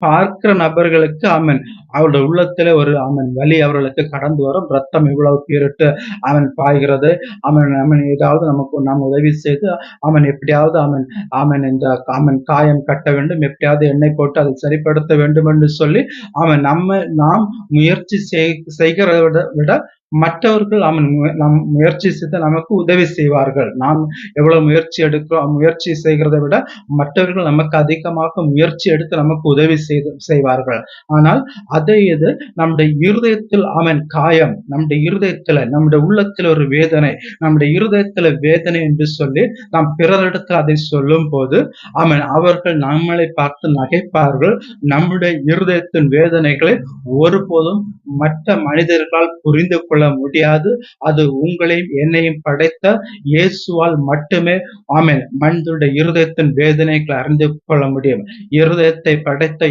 பார்க்கிற நபர்களுக்கு அவருடைய உள்ளத்திலே ஒரு வலி அவர்களுக்கு கடந்து வரும். ரத்தம் இவ்வளவு பீரிட்டு பாய்கிறது. ஏதாவது நமக்கு நாம் உதவி செய்து எப்படியாவது இந்த காயம் கட்ட வேண்டும். எப்படியாவது எண்ணெய் போட்டு அதை சரிப்படுத்த வேண்டும் என்று சொல்லி நாம் முயற்சி செய்கிறதை விட மற்றவர்கள் நம் முயற்சி செய்து நமக்கு உதவி செய்வார்கள். நாம் எவ்வளவு முயற்சி எடுக்கிறோம், முயற்சி செய்கிறதை விட மற்றவர்கள் நமக்கு அதிகமாக முயற்சி எடுத்து நமக்கு உதவி செய்வார்கள். ஆனால் அதை இது நம்முடைய இருதயத்தில் காயம், நம்முடைய இருதயத்துல நம்முடைய உள்ளத்துல ஒரு வேதனை, நம்முடைய இருதயத்துல வேதனை என்று சொல்லி நாம் பிறரிடத்தில் அதை சொல்லும் போது அவர்கள் நம்மளை பார்த்து நகைப்பார்கள். நம்முடைய இருதயத்தின் வேதனைகளை ஒருபோதும் மற்ற மனிதர்களால் புரிந்து கொள்ள முடியாது. அது உங்களையும் என்னையும் படைத்த இயேசுவால் மட்டுமே மனிதனுடைய இருதயத்தின் வேதனைகளை அறிந்து கொள்ள முடியும். இருதயத்தை படைத்த